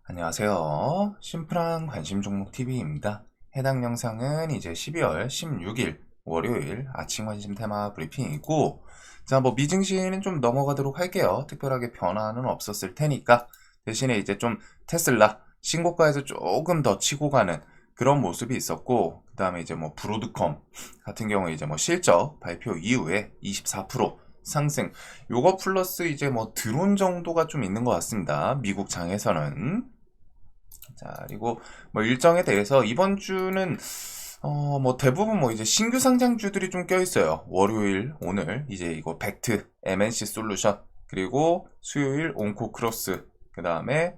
안녕하세요. 심플한 관심 종목 TV입니다. 해당 영상은 이제 12월 16일 월요일 아침 관심 테마 브리핑이고, 자, 미증시는 좀 넘어가도록 할게요. 특별하게 변화는 없었을 테니까. 대신에 이제 좀 테슬라 신고가에서 조금 더 치고 가는 그런 모습이 있었고, 그 다음에 이제 브로드컴 같은 경우에 이제 실적 발표 이후에 24% 상승. 요거 플러스 이제 드론 정도가 좀 있는 것 같습니다. 미국 장에서는. 자, 그리고 일정에 대해서 이번 주는 대부분 이제 신규 상장주들이 좀 껴있어요. 월요일 오늘 이제 이거 벡트 MNC 솔루션, 그리고 수요일 온코크로스, 그 다음에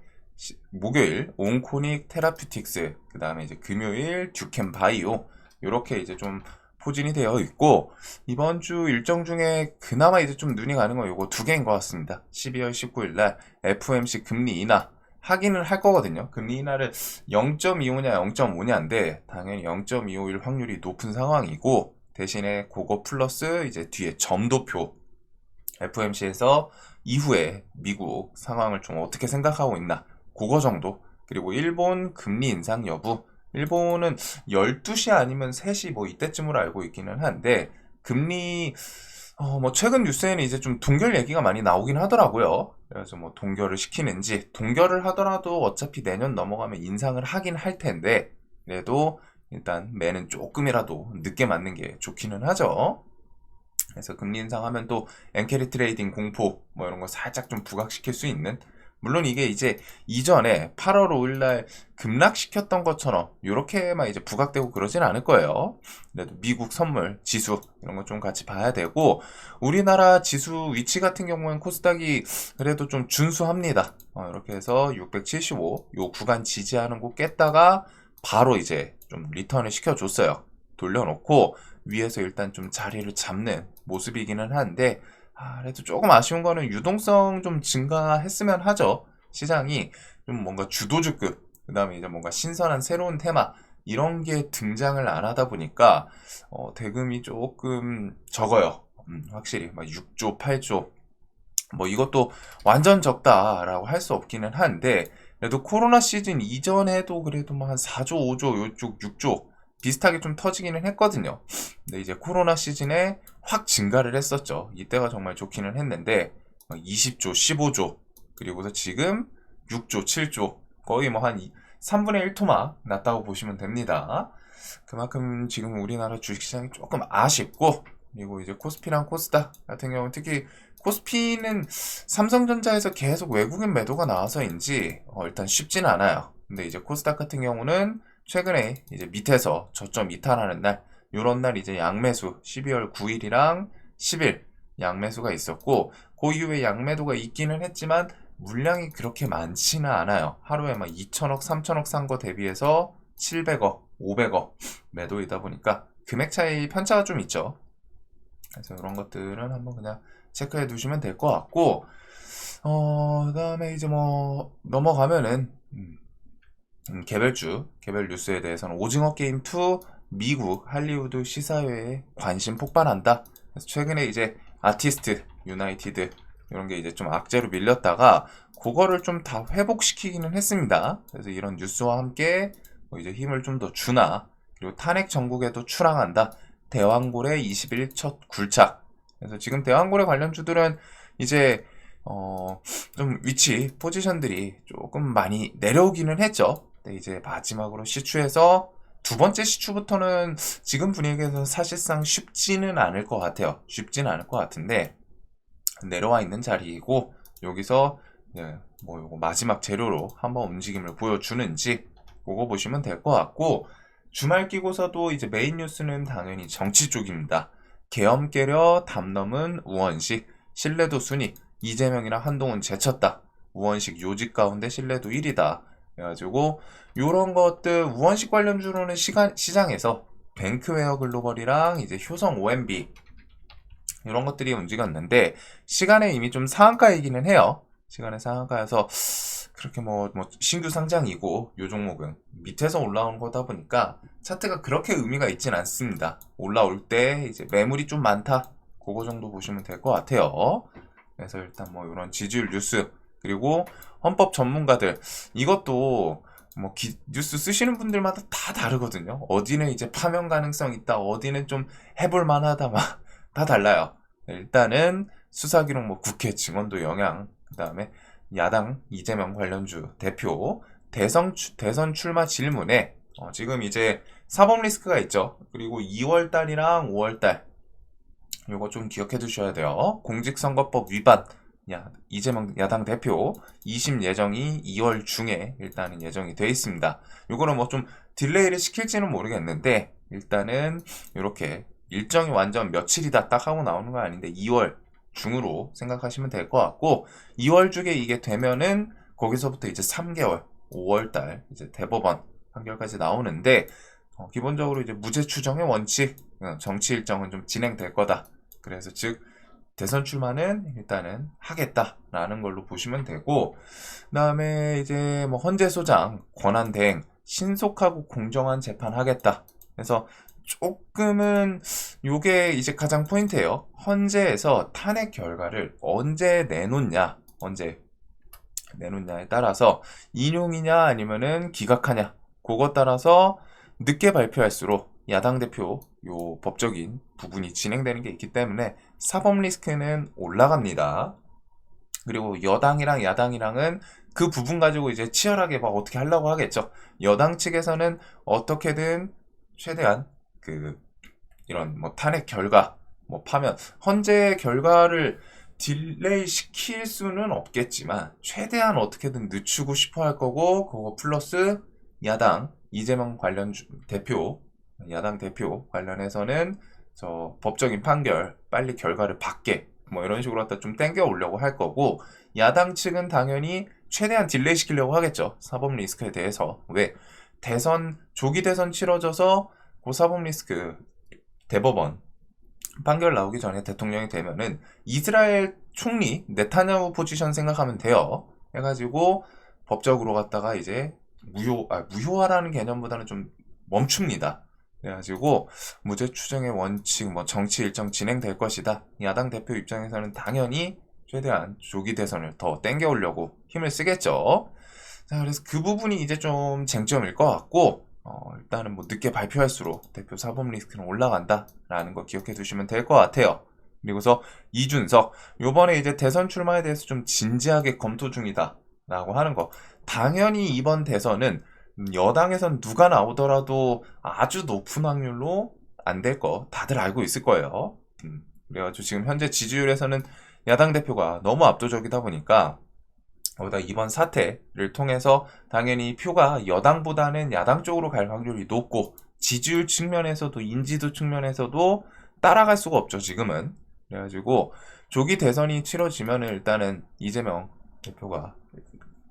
목요일 온코닉 테라퓨틱스, 그 다음에 이제 금요일 듀캠 바이오, 요렇게 이제 좀 포진이 되어 있고, 이번 주 일정 중에 그나마 이제 좀 눈이 가는 건 요거 두 개인 것 같습니다. 12월 19일 날 FOMC 금리 인하 하기는 할 거거든요. 금리 인하를 0.25냐 0.5냐인데 당연히 0.25일 확률이 높은 상황이고, 대신에 그거 플러스 이제 뒤에 점도표, FOMC에서 이후에 미국 상황을 좀 어떻게 생각하고 있나, 그거 정도. 그리고 일본 금리 인상 여부, 일본은 12시 아니면 3시 이때쯤으로 알고 있기는 한데, 금리 최근 뉴스에는 이제 좀 동결 얘기가 많이 나오긴 하더라고요. 그래서 동결을 시키는지, 동결을 하더라도 어차피 내년 넘어가면 인상을 하긴 할 텐데, 그래도 일단 매는 조금이라도 늦게 맞는 게 좋기는 하죠. 그래서 금리 인상하면 또 엔캐리 트레이딩 공포 이런 거 살짝 좀 부각시킬 수 있는, 물론 이게 이제 이전에 8월 5일날 급락시켰던 것처럼 이렇게만 이제 부각되고 그러진 않을 거예요. 그래도 미국 선물 지수 이런 거 좀 같이 봐야 되고, 우리나라 지수 위치 같은 경우는 코스닥이 그래도 좀 준수합니다. 이렇게 해서 675 요 구간 지지하는 곳 깼다가 바로 이제 좀 리턴을 시켜줬어요. 돌려놓고 위에서 일단 좀 자리를 잡는 모습이기는 한데, 그래도 조금 아쉬운 거는 유동성 좀 증가했으면 하죠. 시장이 좀 뭔가 주도주급, 그 다음에 이제 뭔가 신선한 새로운 테마, 이런 게 등장을 안 하다 보니까 대금이 조금 적어요. 확실히 6조, 8조, 이것도 완전 적다라고 할 수 없기는 한데, 그래도 코로나 시즌 이전에도 그래도 한 4조, 5조, 요쪽 6조 비슷하게 좀 터지기는 했거든요. 근데 이제 코로나 시즌에 확 증가를 했었죠. 이때가 정말 좋기는 했는데 20조, 15조, 그리고서 지금 6조, 7조, 거의 한 3분의 1 토막 났다고 보시면 됩니다. 그만큼 지금 우리나라 주식시장이 조금 아쉽고, 그리고 이제 코스피랑 코스닥 같은 경우는, 특히 코스피는 삼성전자에서 계속 외국인 매도가 나와서인지 일단 쉽지는 않아요. 근데 이제 코스닥 같은 경우는 최근에 이제 밑에서 저점 이탈하는 날, 요런 날 이제 양매수 12월 9일이랑 10일 양매수가 있었고, 그 이후에 양매도가 있기는 했지만 물량이 그렇게 많지는 않아요. 하루에 2천억, 3천억 산 거 대비해서 700억, 500억 매도이다 보니까 금액 차이 편차가 좀 있죠. 그래서 이런 것들은 한번 그냥 체크해 두시면 될 것 같고, 그 다음에 이제 넘어가면은, 개별 뉴스에 대해서는 오징어 게임 2 미국 할리우드 시사회에 관심 폭발한다. 그래서 최근에 이제 아티스트 유나이티드 이런 게 이제 좀 악재로 밀렸다가 그거를 좀 다 회복시키기는 했습니다. 그래서 이런 뉴스와 함께 이제 힘을 좀 더 주나, 그리고 탄핵 전국에도 출항한다. 대왕고래 20일 첫 굴착. 그래서 지금 대왕고래 관련주들은 이제 좀 위치 포지션들이 조금 많이 내려오기는 했죠. 근데 이제 마지막으로 시추해서 두 번째 시추부터는 지금 분위기에서 사실상 쉽지는 않을 것 같아요. 쉽지는 않을 것 같은데 내려와 있는 자리이고, 여기서 요거 마지막 재료로 한번 움직임을 보여주는지 그거 보시면 될 것 같고, 주말 끼고서도 이제 메인 뉴스는 당연히 정치 쪽입니다. 계엄 깨려 담 넘은 우원식, 신뢰도 순위 이재명이랑 한동훈 제쳤다. 우원식 요직 가운데 신뢰도 1위다. 그래가지고 요런 것들 우원식 관련주로는 시장에서 뱅크웨어 글로벌이랑 이제 효성 OMB 이런 것들이 움직였는데, 시간에 이미 좀 상한가이기는 해요. 시간에 상한가여서 그렇게 신규 상장이고 요 종목은 밑에서 올라오는 거다 보니까 차트가 그렇게 의미가 있진 않습니다. 올라올 때 이제 매물이 좀 많다, 그거 정도 보시면 될 것 같아요. 그래서 일단 이런 지지율 뉴스 그리고 헌법 전문가들, 이것도 뭐 뉴스 쓰시는 분들마다 다 다르거든요. 어디는 이제 파면 가능성 있다, 어디는 좀 해볼 만하다, 막 다 달라요. 일단은 수사기록 뭐 국회 증언도 영향, 그 다음에 야당 이재명 관련주 대표 대선 출마 질문에 지금 이제 사법 리스크가 있죠. 그리고 2월 달이랑 5월 달 요거 좀 기억해 두셔야 돼요. 공직선거법 위반, 이재명 야당 대표 2심 예정이 2월 중에 일단은 예정이 돼 있습니다. 요거는 뭐 좀 딜레이를 시킬지는 모르겠는데 일단은 이렇게 일정이 완전 며칠이다 딱 하고 나오는 건 아닌데 2월 중으로 생각하시면 될 것 같고, 2월 중에 이게 되면은 거기서부터 이제 3개월 5월 달 이제 대법원 판결까지 나오는데 기본적으로 이제 무죄 추정의 원칙, 정치 일정은 좀 진행될 거다. 그래서 즉 대선 출마는 일단은 하겠다라는 걸로 보시면 되고, 그다음에 이제 뭐 헌재 소장 권한 대행, 신속하고 공정한 재판 하겠다. 그래서 조금은 요게 이제 가장 포인트예요. 헌재에서 탄핵 결과를 언제 내놓냐에 따라서 인용이냐 아니면은 기각하냐, 그것 따라서 늦게 발표할수록 야당 대표 요 법적인 부분이 진행되는 게 있기 때문에 사법 리스크는 올라갑니다. 그리고 여당이랑 야당이랑은 그 부분 가지고 이제 치열하게 막 어떻게 하려고 하겠죠. 여당 측에서는 어떻게든 최대한 이런 뭐 탄핵 결과, 뭐 파면, 헌재 결과를 딜레이 시킬 수는 없겠지만 최대한 어떻게든 늦추고 싶어 할 거고, 그거 플러스 야당 이재명 야당 대표 관련해서는 저 법적인 판결 빨리 결과를 받게 뭐 이런 식으로 갖다 좀 땡겨 오려고 할 거고, 야당 측은 당연히 최대한 딜레이 시키려고 하겠죠. 사법 리스크에 대해서. 왜? 조기 대선 치러져서 그 사법 리스크, 대법원 판결 나오기 전에 대통령이 되면은 이스라엘 총리 네타냐후 포지션 생각하면 돼요. 해가지고 법적으로 갖다가 이제 무효화라는 개념보다는 좀 멈춥니다. 그래가지고 무죄 추정의 원칙, 뭐 정치 일정 진행될 것이다. 야당 대표 입장에서는 당연히 최대한 조기 대선을 더 땡겨오려고 힘을 쓰겠죠. 자, 그래서 그 부분이 이제 좀 쟁점일 것 같고, 일단은 뭐 늦게 발표할수록 대표 사법 리스크는 올라간다라는 거 기억해 두시면 될 것 같아요. 그리고서 이준석, 요번에 이제 대선 출마에 대해서 좀 진지하게 검토 중이다라고 하는 거. 당연히 이번 대선은 여당에선 누가 나오더라도 아주 높은 확률로 안 될 거 다들 알고 있을 거예요. 그래가지고 지금 현재 지지율에서는 야당 대표가 너무 압도적이다 보니까 거기다 이번 사태를 통해서 당연히 표가 여당보다는 야당 쪽으로 갈 확률이 높고, 지지율 측면에서도 인지도 측면에서도 따라갈 수가 없죠 지금은. 그래가지고 조기 대선이 치러지면 일단은 이재명 대표가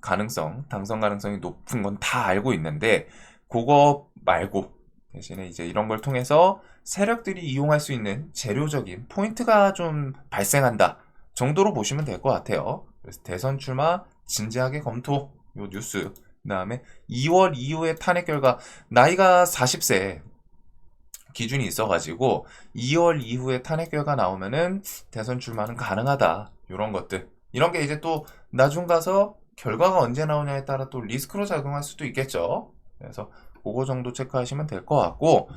당선 가능성이 높은 건 다 알고 있는데, 그거 말고 대신에 이제 이런 걸 통해서 세력들이 이용할 수 있는 재료적인 포인트가 좀 발생한다 정도로 보시면 될 것 같아요. 그래서 대선 출마 진지하게 검토, 요 뉴스. 그 다음에 2월 이후의 탄핵 결과, 나이가 40세 기준이 있어가지고 2월 이후에 탄핵 결과 나오면은 대선 출마는 가능하다. 요런 것들. 이런 게 이제 또 나중 가서 결과가 언제 나오냐에 따라 또 리스크로 작용할 수도 있겠죠. 그래서 그거 정도 체크하시면 될 것 같고,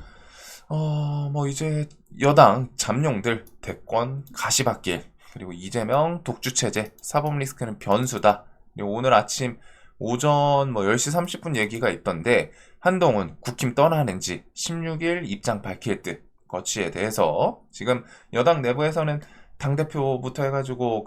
뭐 이제 여당 잠룡들 대권 가시밭길, 그리고 이재명 독주체제, 사법 리스크는 변수다. 그리고 오늘 아침 오전 뭐 10시 30분 얘기가 있던데, 한동훈 국힘 떠나는지 16일 입장 밝힐 듯, 거치에 대해서 지금 여당 내부에서는 당대표부터 해가지고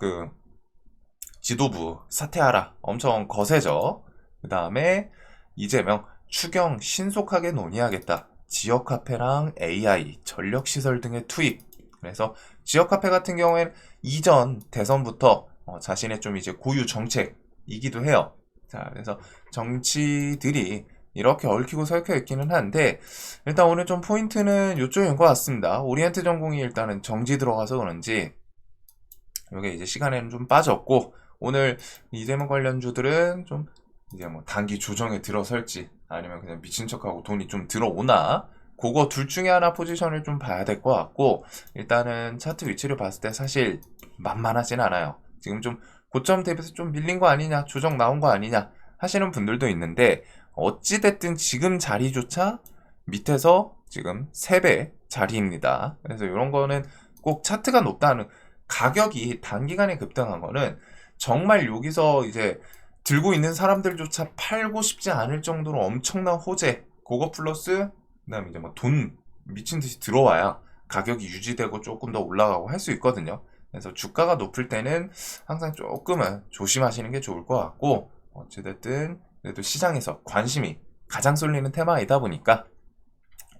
지도부 사퇴하라 엄청 거세죠. 그 다음에 이재명 추경 신속하게 논의하겠다. 지역화폐랑 AI, 전력시설 등의 투입. 그래서 지역화폐 같은 경우에는 이전 대선부터 자신의 좀 이제 고유 정책이기도 해요. 자, 그래서 정치들이 이렇게 얽히고 설켜 있기는 한데, 일단 오늘 좀 포인트는 이쪽인 것 같습니다. 오리엔트 전공이 일단은 정지 들어가서 그런지 이게 이제 시간에는 좀 빠졌고, 오늘 이재명 관련주들은 좀 이제 뭐 단기 조정에 들어설지 아니면 그냥 미친 척하고 돈이 좀 들어오나, 그거 둘 중에 하나 포지션을 좀 봐야 될 것 같고, 일단은 차트 위치를 봤을 때 사실 만만하진 않아요. 지금 좀 고점 대비해서 좀 밀린 거 아니냐, 조정 나온 거 아니냐 하시는 분들도 있는데, 어찌됐든 지금 자리조차 밑에서 지금 3배 자리입니다. 그래서 이런 거는 꼭 차트가 높다는, 가격이 단기간에 급등한 거는 정말 여기서 이제 들고 있는 사람들조차 팔고 싶지 않을 정도로 엄청난 호재, 그거 플러스 그다음에 이제 뭐 돈 미친 듯이 들어와야 가격이 유지되고 조금 더 올라가고 할 수 있거든요. 그래서 주가가 높을 때는 항상 조금은 조심하시는 게 좋을 것 같고, 어찌됐든 그래도 시장에서 관심이 가장 쏠리는 테마이다 보니까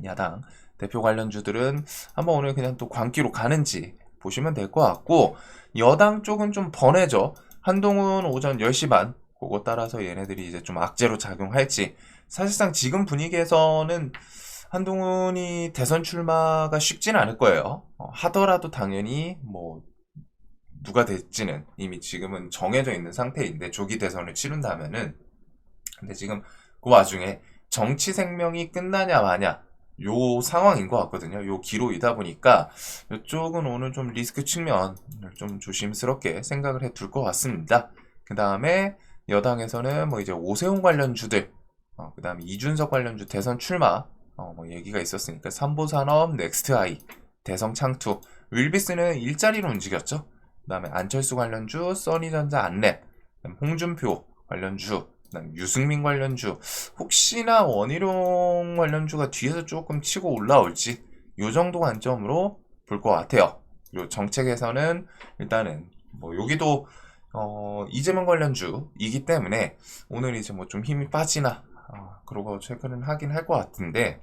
야당 대표 관련주들은 한번 오늘 그냥 또 광기로 가는지 보시면 될 것 같고, 여당 쪽은 좀 번해져. 한동훈 오전 10시 반, 그거 따라서 얘네들이 이제 좀 악재로 작용할지. 사실상 지금 분위기에서는 한동훈이 대선 출마가 쉽진 않을 거예요. 하더라도 당연히 뭐 누가 될지는 이미 지금은 정해져 있는 상태인데, 조기 대선을 치른다면은. 근데 지금 그 와중에 정치 생명이 끝나냐 마냐 요 상황인 것 같거든요. 요 기로이다 보니까 이쪽은 오늘 좀 리스크 측면을 좀 조심스럽게 생각을 해 둘 것 같습니다. 그 다음에 여당에서는 뭐 이제 오세훈 관련주들, 그 다음에 이준석 관련주 대선 출마, 뭐 얘기가 있었으니까 삼보산업, 넥스트아이, 대성창투, 윌비스는 일자리로 움직였죠. 그 다음에 안철수 관련주, 써니전자 안랩, 홍준표 관련주, 그다음에 유승민 관련주, 혹시나 원희룡 관련주가 뒤에서 조금 치고 올라올지 요 정도 관점으로 볼 것 같아요. 그리고 정책에서는 일단은 뭐 여기도 이재명 관련주이기 때문에 오늘 이제 뭐 좀 힘이 빠지나 그러고 체크는 하긴 할 것 같은데,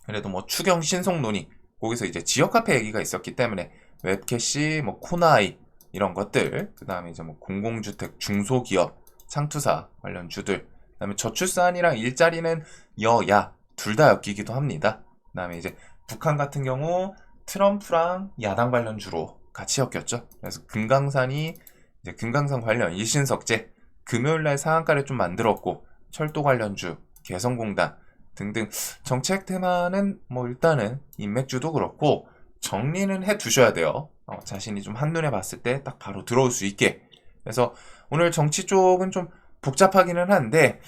그래도 뭐 추경 신속 논의, 거기서 이제 지역 카페 얘기가 있었기 때문에 웹캐시, 뭐 코나이 이런 것들, 그 다음에 이제 뭐 공공주택, 중소기업, 창투사 관련 주들, 그 다음에 저출산이랑 일자리는 여야 둘 다 엮이기도 합니다. 그 다음에 이제 북한 같은 경우 트럼프랑 야당 관련주로 같이 엮였죠. 그래서 금강산이 이제 금강산 관련 일신석재 금요일날 상한가를 좀 만들었고, 철도 관련주, 개성공단 등등 정책 테마는 뭐 일단은 인맥주도 그렇고 정리는 해 두셔야 돼요. 자신이 좀 한눈에 봤을 때 딱 바로 들어올 수 있게. 그래서 오늘 정치 쪽은 좀 복잡하기는 한데,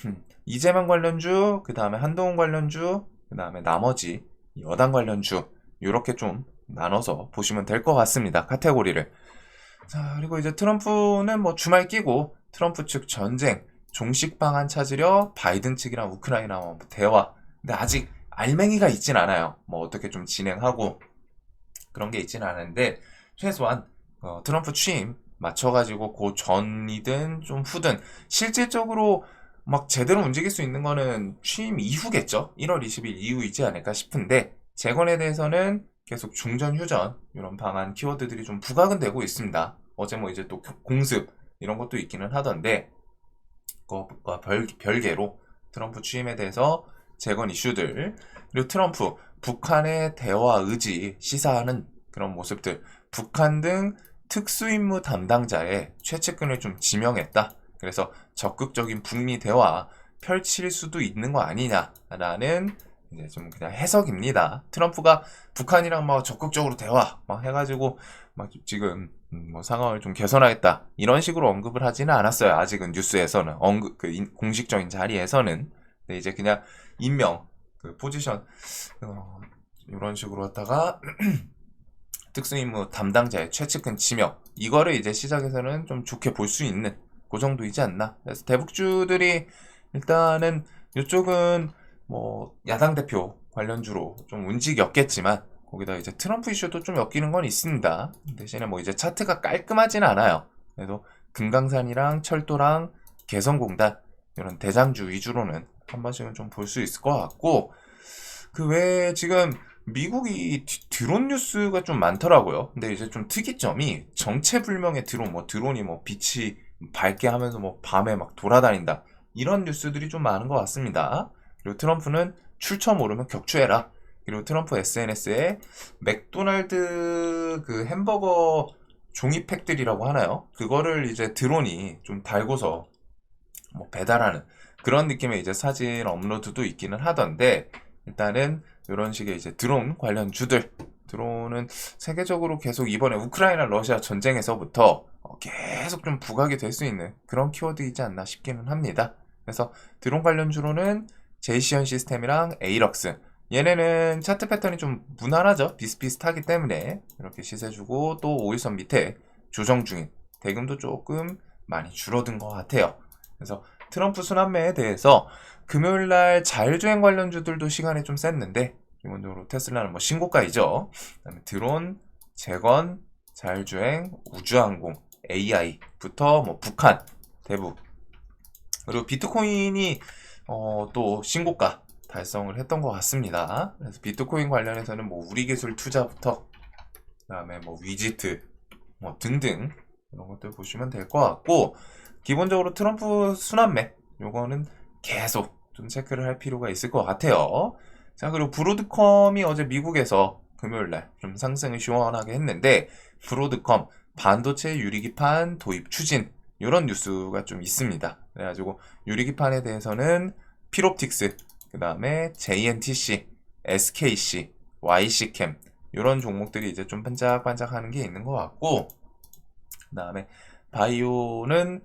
이재명 관련주, 그 다음에 한동훈 관련주, 그 다음에 나머지 여당 관련주, 이렇게 좀 나눠서 보시면 될 것 같습니다. 카테고리를. 자, 그리고 이제 트럼프는 뭐 주말 끼고 트럼프 측 전쟁, 종식 방안 찾으려 바이든 측이랑 우크라이나와 대화. 근데 아직 알맹이가 있진 않아요. 뭐 어떻게 좀 진행하고 그런 게 있진 않은데, 최소한 트럼프 취임 맞춰가지고 그 전이든 좀 후든 실질적으로 막 제대로 움직일 수 있는 거는 취임 이후겠죠. 1월 20일 이후이지 않을까 싶은데, 재건에 대해서는 계속 중전 휴전 이런 방안 키워드들이 좀 부각은 되고 있습니다. 어제 뭐 이제 또 공습 이런 것도 있기는 하던데, 그것과 별개로 트럼프 취임에 대해서 재건 이슈들, 그리고 트럼프 북한의 대화 의지 시사하는 그런 모습들, 북한 등 특수임무 담당자의 최측근을 좀 지명했다. 그래서 적극적인 북미 대화 펼칠 수도 있는 거 아니냐라는 이제 좀 그냥 해석입니다. 트럼프가 북한이랑 막 적극적으로 대화 막 해가지고 막 지금 뭐 상황을 좀 개선하겠다 이런 식으로 언급을 하지는 않았어요. 아직은 뉴스에서는 공식적인 자리에서는. 근데 이제 그냥 임명 그 포지션 이런 식으로 하다가 특수임무 담당자의 최측근 지명, 이거를 이제 시작에서는 좀 좋게 볼 수 있는 그 정도이지 않나. 그래서 대북주들이 일단은 이쪽은 뭐 야당 대표 관련주로 좀 움직였겠지만, 거기다 이제 트럼프 이슈도 좀 엮이는 건 있습니다. 대신에 뭐 이제 차트가 깔끔하진 않아요. 그래도 금강산이랑 철도랑 개성공단 이런 대장주 위주로는 한 번씩은 좀 볼 수 있을 것 같고, 그 외에 지금 미국이 드론 뉴스가 좀 많더라고요. 근데 이제 좀 특이점이 정체불명의 드론, 뭐 드론이 뭐 빛이 밝게 하면서 뭐 밤에 막 돌아다닌다, 이런 뉴스들이 좀 많은 것 같습니다. 그리고 트럼프는 출처 모르면 격추해라. 그리고 트럼프 SNS에 맥도날드 그 햄버거 종이팩들이라고 하나요? 그거를 이제 드론이 좀 달고서 뭐 배달하는 그런 느낌의 이제 사진 업로드도 있기는 하던데, 일단은 이런 식의 이제 드론 관련 주들 드론은 세계적으로 계속 이번에 우크라이나 러시아 전쟁에서부터 계속 좀 부각이 될 수 있는 그런 키워드이지 않나 싶기는 합니다. 그래서 드론 관련주로는 제이시언 시스템이랑 에이럭스, 얘네는 차트 패턴이 좀 무난하죠. 비슷비슷하기 때문에 이렇게 시세 주고 또 5일선 밑에 조정 중인 대금도 조금 많이 줄어든 것 같아요. 그래서 트럼프 순환매에 대해서 금요일날 자율주행 관련주들도 시간이 좀 셌는데 기본적으로 테슬라는 뭐 신고가이죠. 그다음에 드론, 재건, 자율주행, 우주항공, AI부터 뭐 북한, 대북, 그리고 비트코인이 또 신고가 달성을 했던 것 같습니다. 그래서 비트코인 관련해서는 뭐 우리기술 투자부터 그다음에 뭐 위지트 뭐 등등 이런 것들 보시면 될 것 같고, 기본적으로 트럼프 순환매 요거는 계속 좀 체크를 할 필요가 있을 것 같아요. 자, 그리고 브로드컴이 어제 미국에서 금요일날 좀 상승을 시원하게 했는데, 브로드컴 반도체 유리기판 도입 추진 이런 뉴스가 좀 있습니다. 그래가지고 유리기판에 대해서는 필옵틱스, 그 다음에 JNTC, SKC, YC캠 이런 종목들이 이제 좀 반짝반짝하는 게 있는 것 같고, 그 다음에 바이오는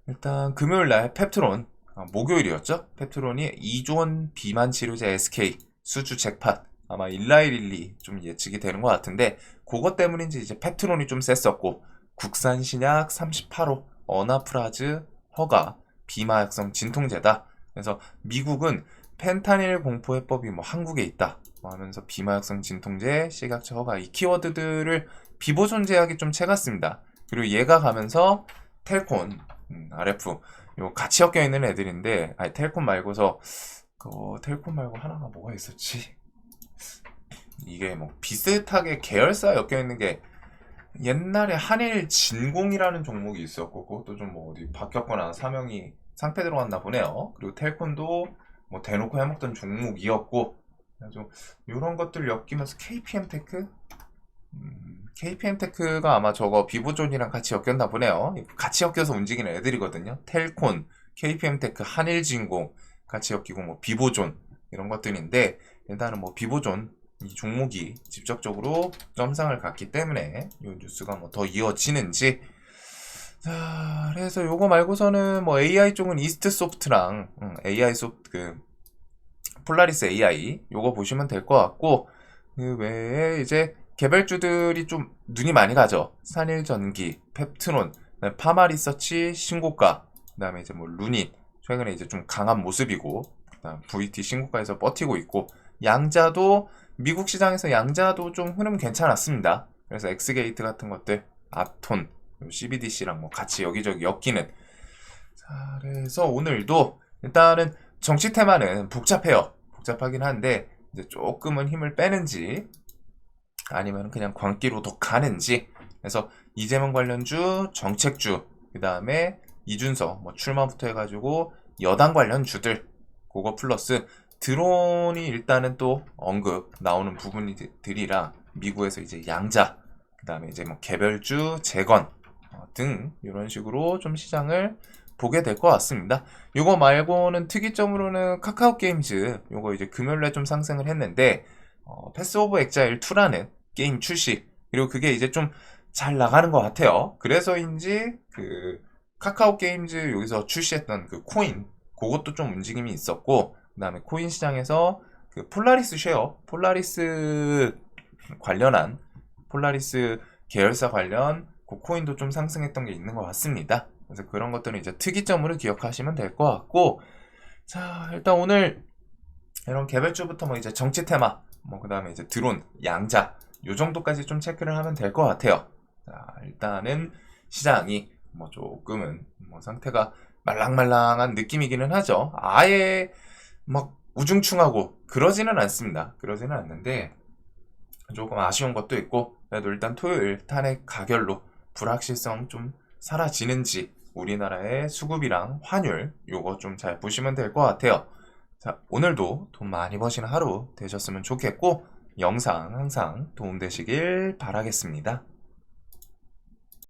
일단 금요일날 펩트론, 목요일이었죠? 펩트론이 2조원 비만 치료제 SK 수주 잭팟 아마 일라일릴리 좀 예측이 되는 것 같은데, 그것 때문인지 이제 펩트론이 좀 셌었고, 국산 신약 38호 어나프라즈 허가 비마약성 진통제다. 그래서 미국은 펜타닐 공포 해법이 뭐 한국에 있다 뭐 하면서 비마약성 진통제, 식약처 허가 이 키워드들을 비보존 제약이 좀 채갔습니다. 그리고 얘가 가면서 텔콘, RF 요 같이 엮여 있는 애들인데, 아니 텔콘 말고서 텔콘 말고 하나가 뭐가 있었지? 이게 뭐 비슷하게 계열사 엮여 있는 게 옛날에 한일 진공이라는 종목이 있었고, 그것도 좀 뭐 어디 바뀌었거나 사명이 상패 들어갔나 보네요. 그리고 텔콘도 뭐 대놓고 해먹던 종목이었고, 그래서 이런 것들 엮이면서 KPM테크? KPM테크가 아마 저거 비보존이랑 같이 엮였나 보네요. 같이 엮여서 움직이는 애들이거든요. 텔콘, KPM테크, 한일진공 같이 엮이고 뭐 비보존 이런 것들인데, 일단은 뭐 비보존 이 종목이 직접적으로 점상을 갔기 때문에 이 뉴스가 뭐 더 이어지는지. 자, 그래서 요거 말고서는 뭐 AI 쪽은 이스트소프트랑 AI 소프트 폴라리스 AI 요거 보시면 될 것 같고, 그 외에 이제 개별주들이 좀 눈이 많이 가죠. 산일전기, 펩트론, 파마리서치 신고가, 그 다음에 이제 뭐 루닛 최근에 이제 좀 강한 모습이고, 그다음 VT 신고가에서 버티고 있고, 양자도 미국 시장에서 양자도 좀 흐름 괜찮았습니다. 그래서 엑스게이트 같은 것들, 아톤, CBDC랑 뭐 같이 여기저기 엮이는. 자, 그래서 오늘도 일단은 정치 테마는 복잡해요. 복잡하긴 한데 이제 조금은 힘을 빼는지 아니면 그냥 광기로 더 가는지. 그래서 이재명 관련주, 정책주, 그 다음에 이준석 뭐 출마부터 해가지고 여당 관련 주들, 그거 플러스 드론이 일단은 또 언급 나오는 부분들이랑 미국에서 이제 양자, 그 다음에 이제 뭐 개별주, 재건 등 이런 식으로 좀 시장을 보게 될 것 같습니다. 이거 말고는 특이점으로는 카카오 게임즈 요거 이제 금요일에 좀 상승을 했는데, 패스 오브 엑자일 2라는 게임 출시, 그리고 그게 이제 좀 잘 나가는 것 같아요. 그래서인지 그 카카오 게임즈 여기서 출시했던 그 코인, 그것도 좀 움직임이 있었고, 그 다음에 코인 시장에서 그 폴라리스 쉐어, 폴라리스 관련한 폴라리스 계열사 관련 그 코인도 좀 상승했던 게 있는 것 같습니다. 그래서 그런 것들은 이제 특이점으로 기억하시면 될 것 같고, 자, 일단 오늘 이런 개별주부터 뭐 이제 정치 테마, 뭐 그 다음에 이제 드론, 양자 요 정도까지 좀 체크를 하면 될 것 같아요. 자, 일단은 시장이 뭐 조금은 뭐 상태가 말랑말랑한 느낌이기는 하죠. 아예 막 우중충하고 그러지는 않습니다. 그러지는 않는데 조금 아쉬운 것도 있고, 그래도 일단 토요일 탄핵 가결로 불확실성 좀 사라지는지 우리나라의 수급이랑 환율 요거 좀 잘 보시면 될 것 같아요. 자, 오늘도 돈 많이 버시는 하루 되셨으면 좋겠고, 영상 항상 도움되시길 바라겠습니다.